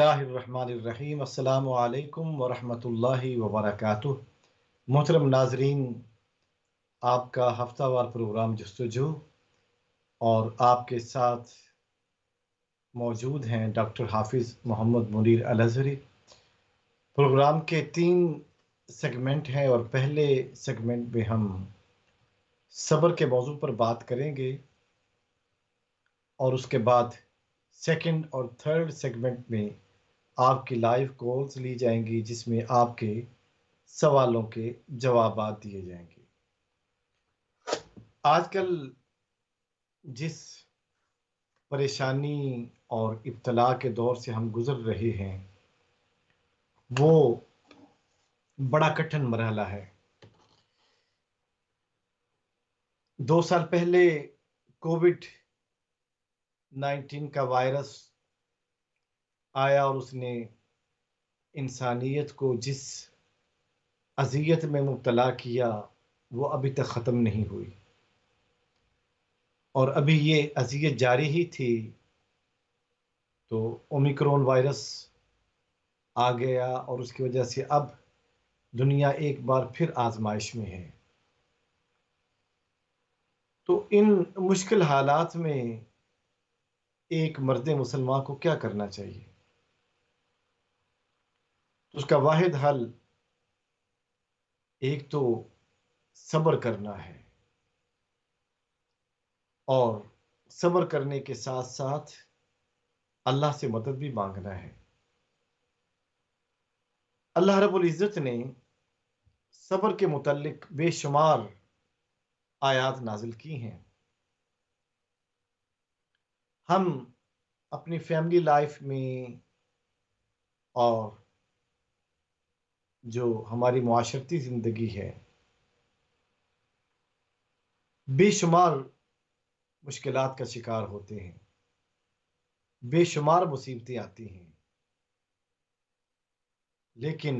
اللہ الرحمن الرحیم۔ السلام علیکم ورحمۃ اللہ وبرکاتہ۔ محترم ناظرین، آپ کا ہفتہ وار پروگرام جستجو اور آپ کے ساتھ موجود ہیں ڈاکٹر حافظ محمد منیر الازہری۔ پروگرام کے 3 سیگمنٹ ہیں اور پہلے سیگمنٹ میں ہم صبر کے موضوع پر بات کریں گے اور اس کے بعد سیکنڈ اور تھرڈ سیگمنٹ میں آپ کی لائیو کالز لی جائیں گی، جس میں آپ کے سوالوں کے جوابات دیے جائیں گے۔ آج کل جس پریشانی اور ابتلا کے دور سے ہم گزر رہے ہیں وہ بڑا کٹھن مرحلہ ہے۔ 2 سال پہلے کووڈ-19 کا وائرس آیا اور اس نے انسانیت کو جس اذیت میں مبتلا کیا وہ ابھی تک ختم نہیں ہوئی، اور ابھی یہ اذیت جاری ہی تھی تو اومیکرون وائرس آ گیا اور اس کی وجہ سے اب دنیا ایک بار پھر آزمائش میں ہے۔ تو ان مشکل حالات میں ایک مرد مسلمان کو کیا کرنا چاہیے؟ اس کا واحد حل ایک تو صبر کرنا ہے، اور صبر کرنے کے ساتھ ساتھ اللہ سے مدد بھی مانگنا ہے۔ اللہ رب العزت نے صبر کے متعلق بے شمار آیات نازل کی ہیں۔ ہم اپنی فیملی لائف میں اور جو ہماری معاشرتی زندگی ہے بے شمار مشکلات کا شکار ہوتے ہیں، بے شمار مصیبتیں آتی ہیں، لیکن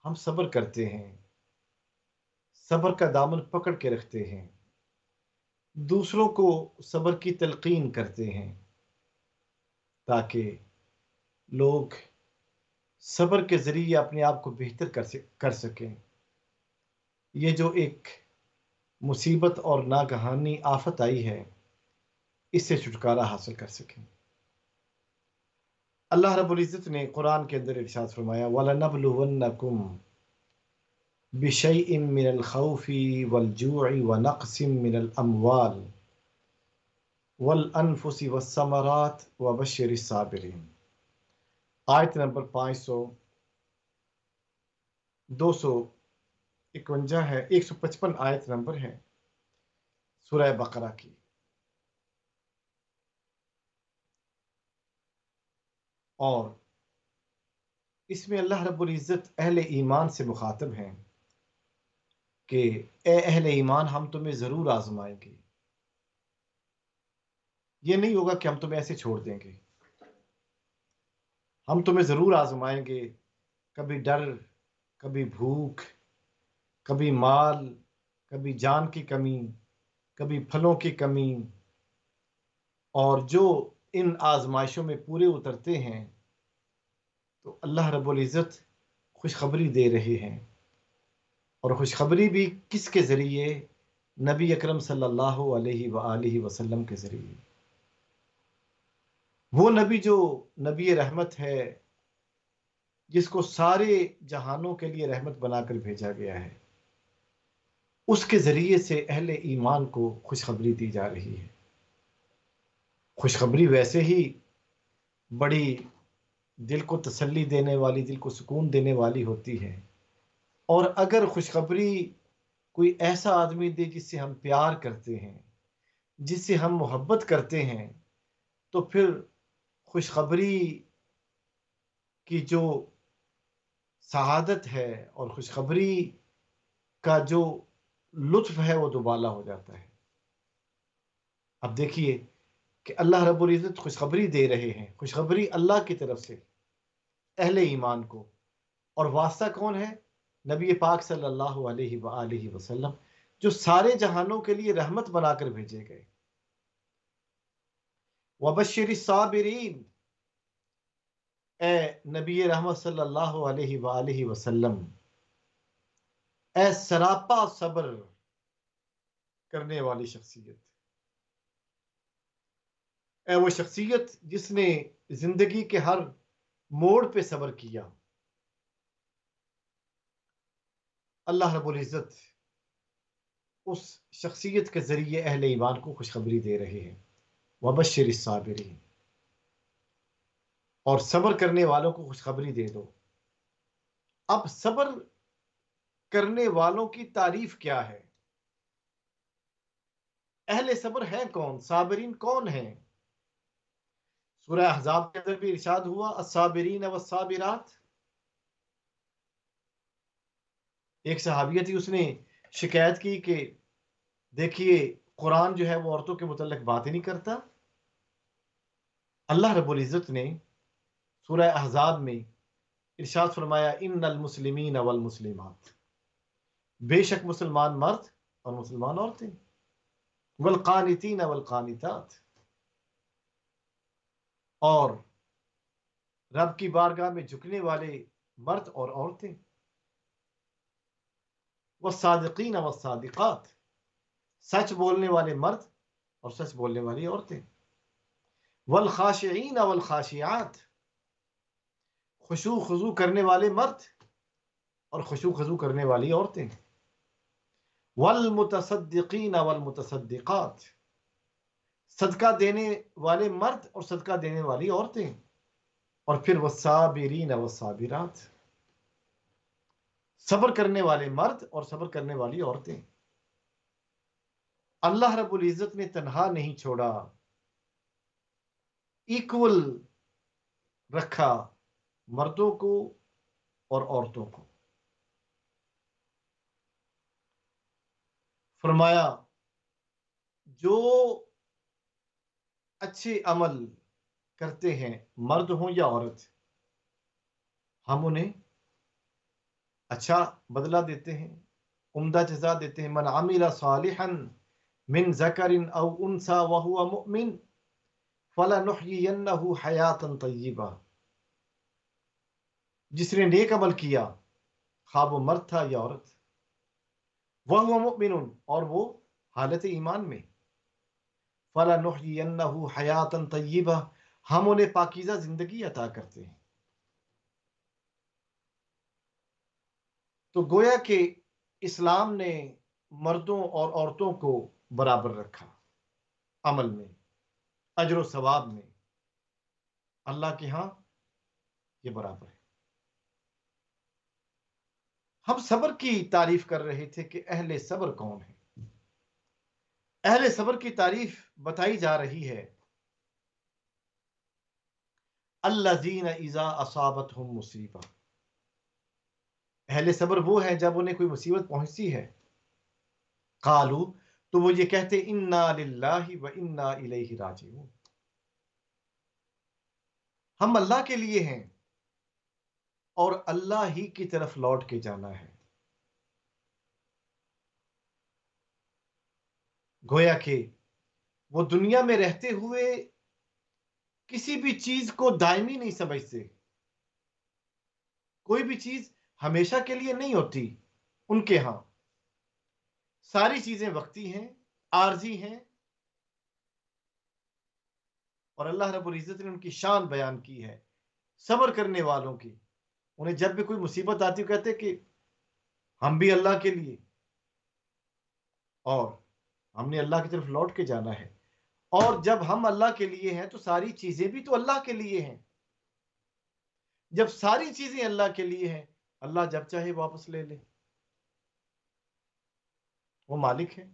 ہم صبر کرتے ہیں، صبر کا دامن پکڑ کے رکھتے ہیں، دوسروں کو صبر کی تلقین کرتے ہیں تاکہ لوگ صبر کے ذریعے اپنے آپ کو بہتر کر سکیں۔ یہ جو ایک مصیبت اور ناگہانی آفت آئی ہے اس سے چھٹکارا حاصل کر سکیں۔ اللہ رب العزت نے قرآن کے اندر ارشاد فرمایا وَلَنَبْلُوَنَّكُمْ بِشَيْءٍ مِّنَ الْخَوْفِ وَالْجُوعِ وَنَقْصٍ مِّنَ الْأَمْوَالِ وَالْأَنفُسِ وَالثَّمَرَاتِ وَبَشِّرِ الصَّابِرِينَ۔ آیت نمبر 251 ہے، 155 آیت نمبر ہے سورہ بقرہ کی۔ اور اس میں اللہ رب العزت اہل ایمان سے مخاطب ہیں کہ اے اہل ایمان، ہم تمہیں ضرور آزمائیں گے۔ یہ نہیں ہوگا کہ ہم تمہیں ایسے چھوڑ دیں گے، ہم تمہیں ضرور آزمائیں گے۔ کبھی ڈر، کبھی بھوک، کبھی مال، کبھی جان کی کمی، کبھی پھلوں کی کمی، اور جو ان آزمائشوں میں پورے اترتے ہیں تو اللہ رب العزت خوشخبری دے رہے ہیں، اور خوشخبری بھی کس کے ذریعے؟ نبی اکرم صلی اللہ علیہ وآلہ وسلم کے ذریعے۔ وہ نبی جو نبی رحمت ہے، جس کو سارے جہانوں کے لیے رحمت بنا کر بھیجا گیا ہے، اس کے ذریعے سے اہل ایمان کو خوشخبری دی جا رہی ہے۔ خوشخبری ویسے ہی بڑی دل کو تسلی دینے والی، دل کو سکون دینے والی ہوتی ہے، اور اگر خوشخبری کوئی ایسا آدمی دے جس سے ہم پیار کرتے ہیں، جس سے ہم محبت کرتے ہیں، تو پھر خوشخبری کی جو سعادت ہے اور خوشخبری کا جو لطف ہے وہ دوبالا ہو جاتا ہے۔ اب دیکھیے کہ اللہ رب العزت خوشخبری دے رہے ہیں، خوشخبری اللہ کی طرف سے اہل ایمان کو، اور واسطہ کون ہے؟ نبی پاک صلی اللہ علیہ وآلہ وسلم، جو سارے جہانوں کے لیے رحمت بنا کر بھیجے گئے۔ وَبَشِّرِ الصَّابِرِينَ، اے نبی رحمت صلی اللہ علیہ وآلہ وسلم، اے سراپا صبر کرنے والی شخصیت، اے وہ شخصیت جس نے زندگی کے ہر موڑ پہ صبر کیا، اللہ رب العزت اس شخصیت کے ذریعے اہل ایمان کو خوشخبری دے رہے ہیں، وبشر الصابرین، اور صبر کرنے والوں کو خوشخبری دے دو۔ اب صبر کرنے والوں کی تعریف کیا ہے؟ اہل صبر ہیں کون؟ صابرین کون ہیں؟ سورہ احزاب کے اندر بھی ارشاد ہوا الصابرین والصابرات۔ ایک صحابیہ تھی، اس نے شکایت کی کہ دیکھیے قرآن جو ہے وہ عورتوں کے متعلق بات ہی نہیں کرتا۔ اللہ رب العزت نے سورہ احزاب میں ارشاد فرمایا ان المسلمین والمسلمات، بے شک مسلمان مرد اور مسلمان عورتیں، والقانتین والقانتات، اور رب کی بارگاہ میں جھکنے والے مرد اور عورتیں، والصادقین والصادقات، سچ بولنے والے مرد اور سچ بولنے والی عورتیں، والخاشعین والخاشعات، خشوع خضوع کرنے والے مرد اور خشوع خضوع کرنے والی عورتیں، والمتصدقین والمتصدقات، صدقہ دینے والے مرد اور صدقہ دینے والی عورتیں، اور پھر والصابرین والصابرات، صبر کرنے والے مرد اور صبر کرنے والی عورتیں۔ اللہ رب العزت نے تنہا نہیں چھوڑا، ایکول رکھا مردوں کو اور عورتوں کو۔ فرمایا جو اچھے عمل کرتے ہیں مرد ہوں یا عورت، ہم انہیں اچھا بدلہ دیتے ہیں، عمدہ جزا دیتے ہیں۔ من عمل صالحا من ذکر او انثى وهو مؤمن فلنحيينه حیاتا طیبہ، جس نے نیک عمل کیا خواہ وہ مرد تھا یا عورت، وهو مؤمن، اور وہ حالت ایمان میں، فلنحيينه حیاتا طیبہ، ہم انہیں پاکیزہ زندگی عطا کرتے ہیں۔ تو گویا کہ اسلام نے مردوں اور عورتوں کو برابر رکھا عمل میں، اجر و ثواب میں، اللہ کے ہاں یہ برابر ہے۔ ہم صبر کی تعریف کر رہے تھے کہ اہل صبر کون ہے۔ اہل صبر کی تعریف بتائی جا رہی ہے الذین اذا اصابتہم مصیبہ، اہل صبر وہ ہیں جب انہیں کوئی مصیبت پہنچتی ہے، قالو، تو وہ یہ کہتے انا للہ و انا الیہ راجعون، ہم اللہ کے لیے ہیں اور اللہ ہی کی طرف لوٹ کے جانا ہے۔ گویا کہ وہ دنیا میں رہتے ہوئے کسی بھی چیز کو دائمی نہیں سمجھتے، کوئی بھی چیز ہمیشہ کے لیے نہیں ہوتی ان کے ہاں، ساری چیزیں وقتی ہیں، عارضی ہیں، اور اللہ رب العزت نے ان کی شان بیان کی ہے صبر کرنے والوں کی۔ انہیں جب بھی کوئی مصیبت آتی ہے کہتے کہ ہم بھی اللہ کے لیے، اور ہم نے اللہ کی طرف لوٹ کے جانا ہے، اور جب ہم اللہ کے لیے ہیں تو ساری چیزیں بھی تو اللہ کے لیے ہیں، جب ساری چیزیں اللہ کے لیے ہیں اللہ جب چاہے واپس لے لے، وہ مالک ہے،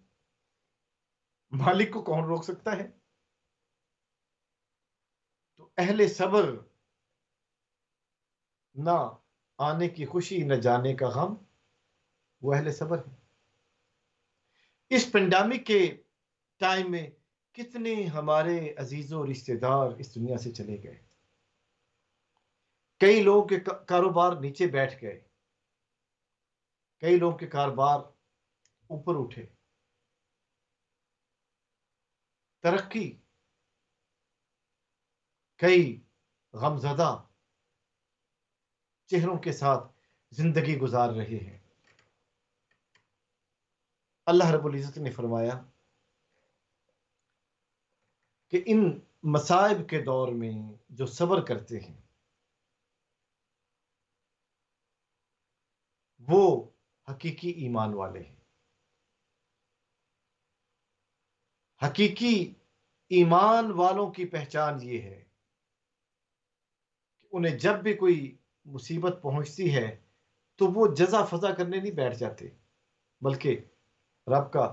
مالک کو کون روک سکتا ہے؟ تو اہل صبر نہ آنے کی خوشی نہ جانے کا غم، وہ اہل صبر ہے۔ اس پینڈیمک کے ٹائم میں کتنے ہمارے عزیز و رشتہ دار اس دنیا سے چلے گئے، کئی لوگوں کے کاروبار نیچے بیٹھ گئے، کئی لوگوں کے کاروبار اوپر اٹھے، ترقی، کئی غمزدہ، چہروں کے ساتھ زندگی گزار رہے ہیں۔ اللہ رب العزت نے فرمایا کہ ان مصائب کے دور میں جو صبر کرتے ہیں وہ حقیقی ایمان والے ہیں۔ حقیقی ایمان والوں کی پہچان یہ ہے کہ انہیں جب بھی کوئی مصیبت پہنچتی ہے تو وہ جزا فضا کرنے نہیں بیٹھ جاتے، بلکہ رب کا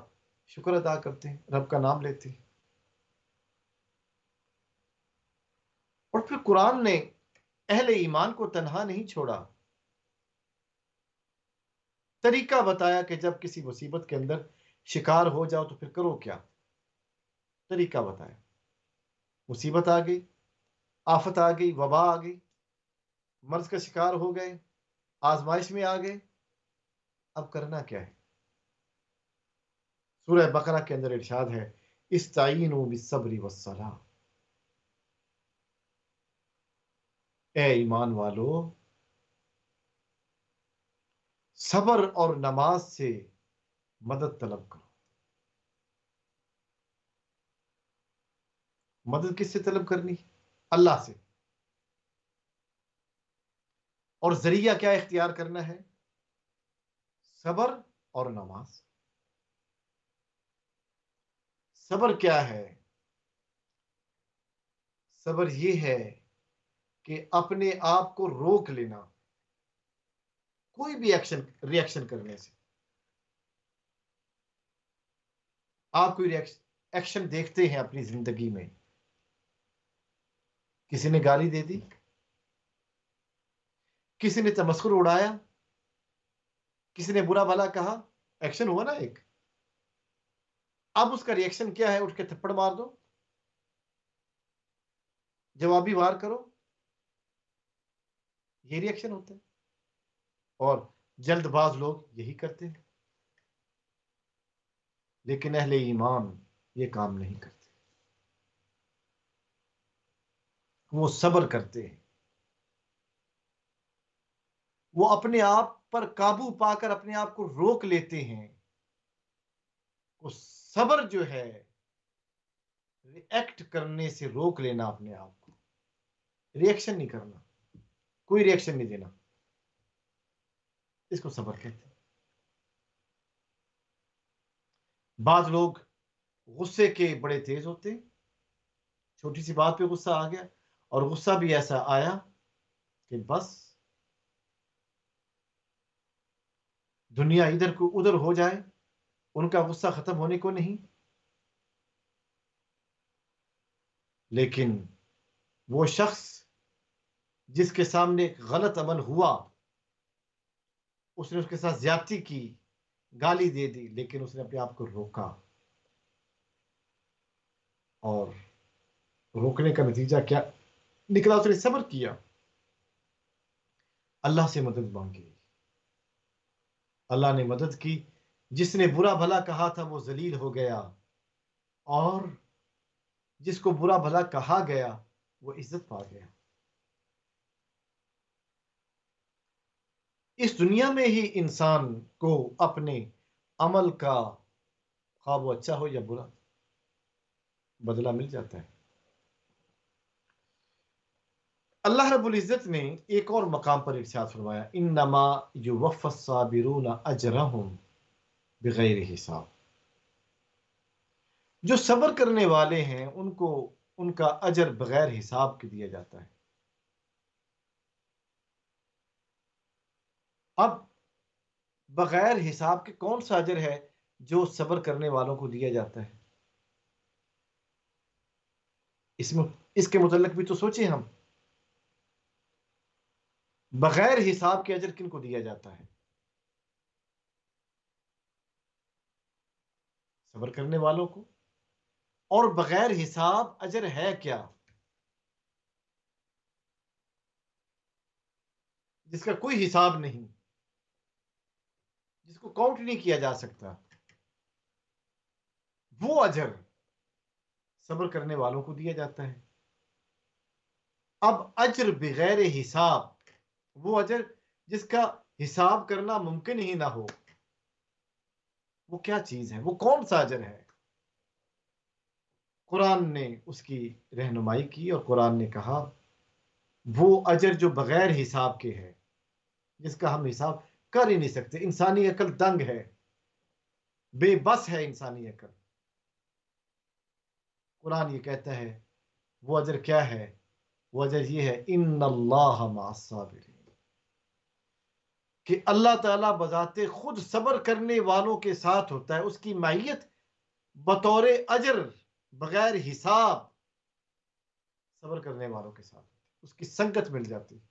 شکر ادا کرتے ہیں، رب کا نام لیتے ہیں۔ اور پھر قرآن نے اہل ایمان کو تنہا نہیں چھوڑا، طریقہ بتایا کہ جب کسی مصیبت کے اندر شکار ہو جاؤ تو پھر کرو کیا۔ طریقہ بتایا، مصیبت آ گئی، آفت آ گئی، وبا آ گئی، مرض کا شکار ہو گئے، آزمائش میں آ گئے، اب کرنا کیا ہے؟ سورہ بقرہ کے اندر ارشاد ہے استعینوا بالصبر والصلاۃ، اے ایمان والو صبر اور نماز سے مدد طلب کرو۔ مدد کس سے طلب کرنی؟ اللہ سے۔ اور ذریعہ کیا اختیار کرنا ہے؟ صبر اور نماز۔ صبر کیا ہے؟ صبر یہ ہے کہ اپنے آپ کو روک لینا کوئی بھی ریئیکشن کرنے سے۔ آپ کوئی ایکشن دیکھتے ہیں اپنی زندگی میں، کسی نے گالی دے دی، کسی نے تمسخر اڑایا، کسی نے برا بھلا کہا، ایکشن ہوا نا ایک۔ اب اس کا ریئیکشن کیا ہے؟ اٹھ کے تھپڑ مار دو، جوابی وار کرو، یہ ریئیکشن ہوتا ہے۔ اور جلد باز لوگ یہی کرتے ہیں، لیکن اہل ایمان یہ کام نہیں کرتے، وہ صبر کرتے ہیں، وہ اپنے آپ پر قابو پا کر اپنے آپ کو روک لیتے ہیں۔ وہ صبر جو ہے ریئیکٹ کرنے سے روک لینا، اپنے آپ کو ریئیکشن نہیں کرنا، کوئی ریئیکشن نہیں دینا، اس کو صبر کہتے ہیں۔ بعض لوگ غصے کے بڑے تیز ہوتے ہیں، چھوٹی سی بات پہ غصہ آ گیا، اور غصہ بھی ایسا آیا کہ بس دنیا ادھر کو ادھر ہو جائے، ان کا غصہ ختم ہونے کو نہیں۔ لیکن وہ شخص جس کے سامنے ایک غلط عمل ہوا، اس نے اس کے ساتھ زیادتی کی، گالی دے دی، لیکن اس نے اپنے آپ کو روکا، اور روکنے کا نتیجہ کیا نکلا؟ اس نے صبر کیا، اللہ سے مدد مانگی، اللہ نے مدد کی۔ جس نے برا بھلا کہا تھا وہ ذلیل ہو گیا، اور جس کو برا بھلا کہا گیا وہ عزت پا گیا۔ اس دنیا میں ہی انسان کو اپنے عمل کا، خواہ وہ اچھا ہو یا برا، بدلہ مل جاتا ہے۔ اللہ رب العزت نے ایک اور مقام پر ارشاد فرمایا انما یوفی الصابرون اجرہم بغیر حساب، جو صبر کرنے والے ہیں ان کو ان کا اجر بغیر حساب کے دیا جاتا ہے۔ اب بغیر حساب کے کون سا اجر ہے جو صبر کرنے والوں کو دیا جاتا ہے؟ اس کے متعلق بھی تو سوچیں ہم، بغیر حساب کے اجر کن کو دیا جاتا ہے؟ صبر کرنے والوں کو۔ اور بغیر حساب اجر ہے کیا؟ جس کا کوئی حساب نہیں، جس کو کاؤنٹ نہیں کیا جا سکتا، وہ اجر صبر کرنے والوں کو دیا جاتا ہے۔ اب اجر بغیر حساب وہ اجر جس کا حساب کرنا ممکن ہی نہ ہو، وہ کیا چیز ہے؟ وہ کون سا اجر ہے؟ قرآن نے اس کی رہنمائی کی اور قرآن نے کہا وہ اجر جو بغیر حساب کے ہے، جس کا ہم حساب کر ہی نہیں سکتے۔ انسانی عقل دنگ ہے، بے بس ہے انسانی عقل۔ قرآن یہ کہتا ہے وہ اجر کیا ہے؟ وہ اجر یہ ہے ان اللہ مع الصابرین، کہ اللہ تعالیٰ بذات خود صبر کرنے والوں کے ساتھ ہوتا ہے۔ اس کی معیت بطور اجر بغیر حساب صبر کرنے والوں کے ساتھ ہوتی ہے، اس کی سنگت مل جاتی ہے۔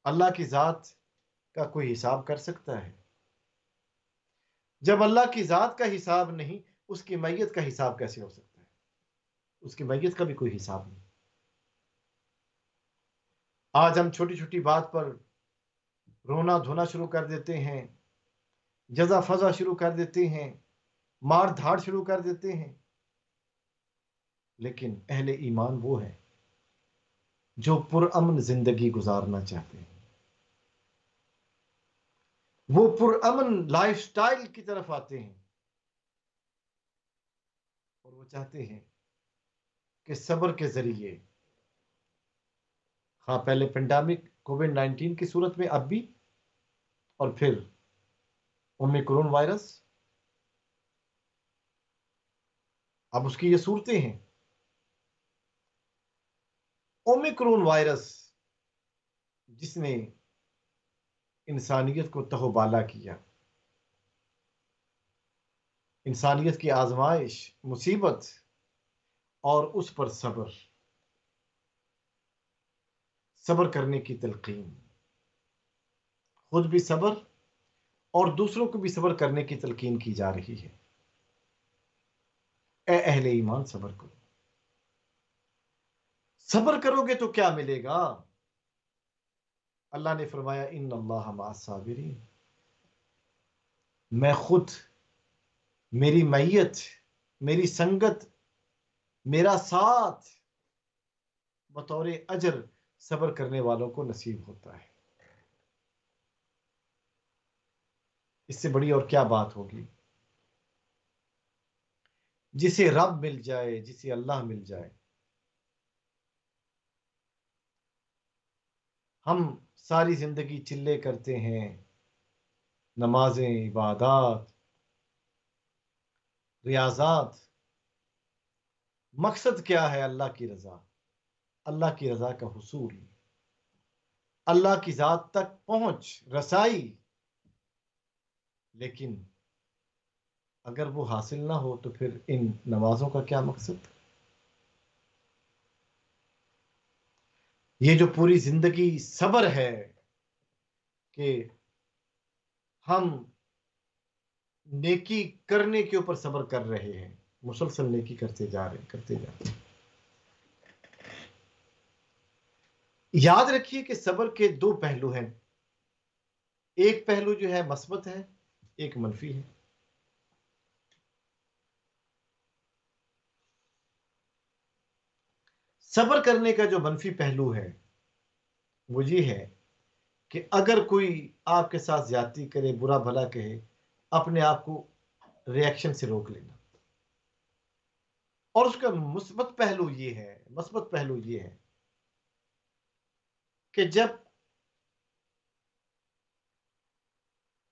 اللہ کی ذات کا کوئی حساب کر سکتا ہے؟ جب اللہ کی ذات کا حساب نہیں، اس کی معیت کا حساب کیسے ہو سکتا ہے؟ اس کی معیت کا بھی کوئی حساب نہیں۔ آج ہم چھوٹی چھوٹی بات پر رونا دھونا شروع کر دیتے ہیں، جزا فضا شروع کر دیتے ہیں، مار دھاڑ شروع کر دیتے ہیں، لیکن اہل ایمان وہ ہے جو پرامن زندگی گزارنا چاہتے ہیں، وہ پرامن لائف سٹائل کی طرف آتے ہیں، اور وہ چاہتے ہیں کہ صبر کے ذریعے، ہاں پہلے پینڈامک کووڈ-19 کی صورت میں، اب بھی، اور پھر اومیکرون وائرس، اب اس کی یہ صورتیں ہیں۔ اومیکرون وائرس جس نے انسانیت کو تہو بالا کیا، انسانیت کی آزمائش، مصیبت، اور اس پر صبر، صبر کرنے کی تلقین، خود بھی صبر اور دوسروں کو بھی صبر کرنے کی تلقین کی جا رہی ہے۔ اے اہل ایمان صبر کرو۔ صبر کرو گے تو کیا ملے گا؟ اللہ نے فرمایا ان اللہ مع الصابرین، میں خود، میری معیت، میری سنگت، میرا ساتھ بطور اجر صبر کرنے والوں کو نصیب ہوتا ہے۔ اس سے بڑی اور کیا بات ہوگی؟ جسے رب مل جائے، جسے اللہ مل جائے۔ ہم ساری زندگی چلے کرتے ہیں، نمازیں، عبادات، ریاضات، مقصد کیا ہے؟ اللہ کی رضا، اللہ کی رضا کا حصول، اللہ کی ذات تک پہنچ، رسائی۔ لیکن اگر وہ حاصل نہ ہو تو پھر ان نمازوں کا کیا مقصد؟ یہ جو پوری زندگی صبر ہے کہ ہم نیکی کرنے کے اوپر صبر کر رہے ہیں، مسلسل نیکی کرتے جا رہے ہیں، کرتے جا رہے ہیں۔ یاد رکھیے کہ صبر کے دو پہلو ہیں، ایک پہلو جو ہے مثبت ہے، ایک منفی ہے۔ صبر کرنے کا جو منفی پہلو ہے وہ یہ ہے کہ اگر کوئی آپ کے ساتھ زیادتی کرے، برا بھلا کہے، اپنے آپ کو ریئیکشن سے روک لینا۔ اور اس کا مثبت پہلو یہ ہے، مثبت پہلو یہ ہے کہ جب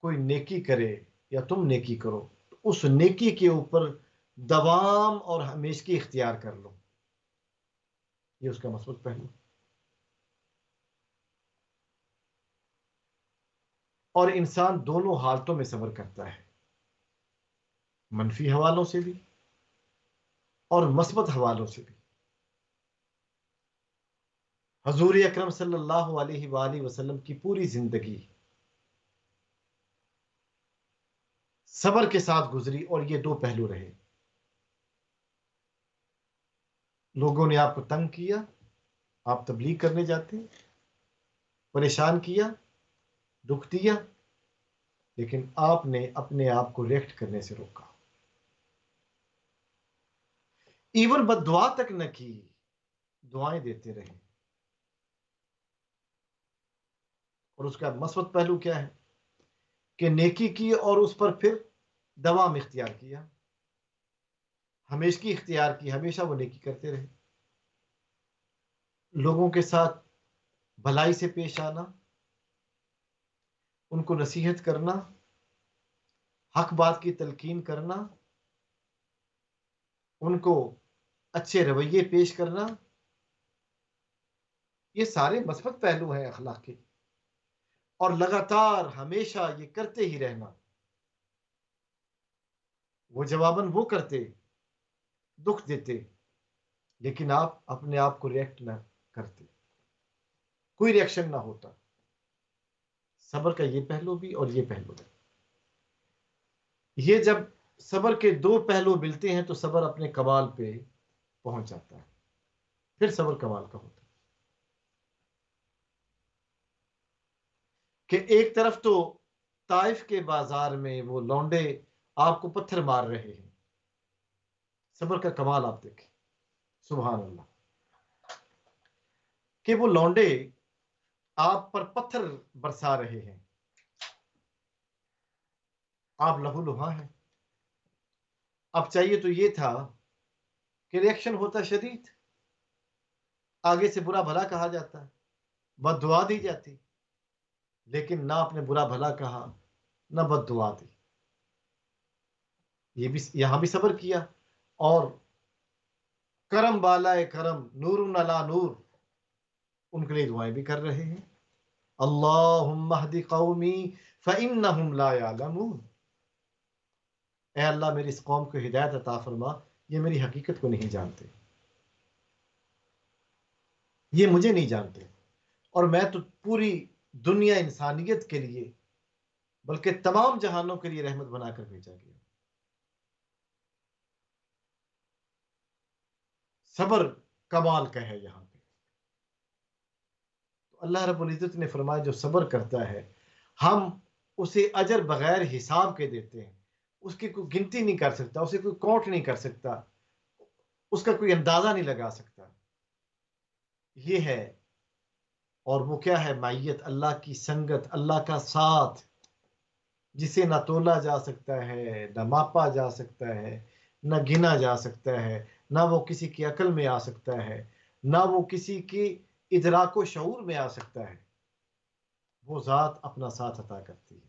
کوئی نیکی کرے یا تم نیکی کرو تو اس نیکی کے اوپر دوام اور ہمیشگی اختیار کر لو، یہ اس کا مثبت پہلو۔ اور انسان دونوں حالتوں میں صبر کرتا ہے، منفی حوالوں سے بھی اور مثبت حوالوں سے بھی۔ حضور اکرم صلی اللہ علیہ وآلہ وسلم کی پوری زندگی صبر کے ساتھ گزری، اور یہ دو پہلو رہے۔ لوگوں نے آپ کو تنگ کیا، آپ تبلیغ کرنے جاتے، پریشان کیا، دکھ دیا، لیکن آپ نے اپنے آپ کو ریئیکٹ کرنے سے روکا، ایون بد دعا تک نہ کی، دعائیں دیتے رہے۔ اور اس کا مثبت پہلو کیا ہے کہ نیکی کی اور اس پر پھر دوام اختیار کیا، ہمیشگی اختیار کی، ہمیشہ وہ نیکی کرتے رہے، لوگوں کے ساتھ بھلائی سے پیش آنا، ان کو نصیحت کرنا، حق بات کی تلقین کرنا، ان کو اچھے رویے پیش کرنا، یہ سارے مثبت پہلو ہیں اخلاق کے، اور لگاتار ہمیشہ یہ کرتے ہی رہنا۔ وہ جواباً وہ کرتے، دکھ دیتے، لیکن آپ اپنے آپ کو ریئیکٹ نہ کرتے، کوئی ریئیکشن نہ ہوتا۔ صبر کا یہ پہلو بھی اور یہ پہلو بھی، یہ جب صبر کے دو پہلو ملتے ہیں تو صبر اپنے کمال پہ پہنچ جاتا ہے، پھر صبر کمال کا ہوتا ہے کہ ایک طرف تو طائف کے بازار میں وہ لونڈے آپ کو پتھر مار رہے ہیں، صبر کا کمال آپ دیکھیں، سبحان اللہ، کہ وہ لونڈے آپ پر پتھر برسا رہے ہیں، آپ لہو لہا ہیں۔ اب چاہیے تو یہ تھا کہ ریئیکشن ہوتا شدید، آگے سے برا بھلا کہا جاتا، بد دعا دی جاتی، لیکن نہ آپ نے برا بھلا کہا، نہ بد دعا دی، یہ بھی یہاں بھی صبر کیا، اور کرم بالائے کرم، نور علی نور، ان کے لیے دعائیں بھی کر رہے ہیں، اللہم اہد قومی فانہم لا یعلمون، اے اللہ میری اس قوم کو ہدایت عطا فرما، یہ میری حقیقت کو نہیں جانتے، یہ مجھے نہیں جانتے، اور میں تو پوری دنیا انسانیت کے لیے بلکہ تمام جہانوں کے لیے رحمت بنا کر بھیجا گیا۔ صبر کمال کا ہے یہاں پہ، تو اللہ رب العزت نے فرمایا جو صبر کرتا ہے ہم اسے اجر بغیر حساب کے دیتے ہیں، اس کی کوئی گنتی نہیں کر سکتا، اسے کوئی کاؤنٹ نہیں کر سکتا، اس کا کوئی اندازہ نہیں لگا سکتا، یہ ہے۔ اور وہ کیا ہے؟ معیت، اللہ کی سنگت، اللہ کا ساتھ، جسے نہ تولا جا سکتا ہے، نہ ماپا جا سکتا ہے، نہ گنا جا سکتا ہے، نہ وہ کسی کی عقل میں آ سکتا ہے، نہ وہ کسی کی ادراک و شعور میں آ سکتا ہے، وہ ذات اپنا ساتھ عطا کرتی ہے۔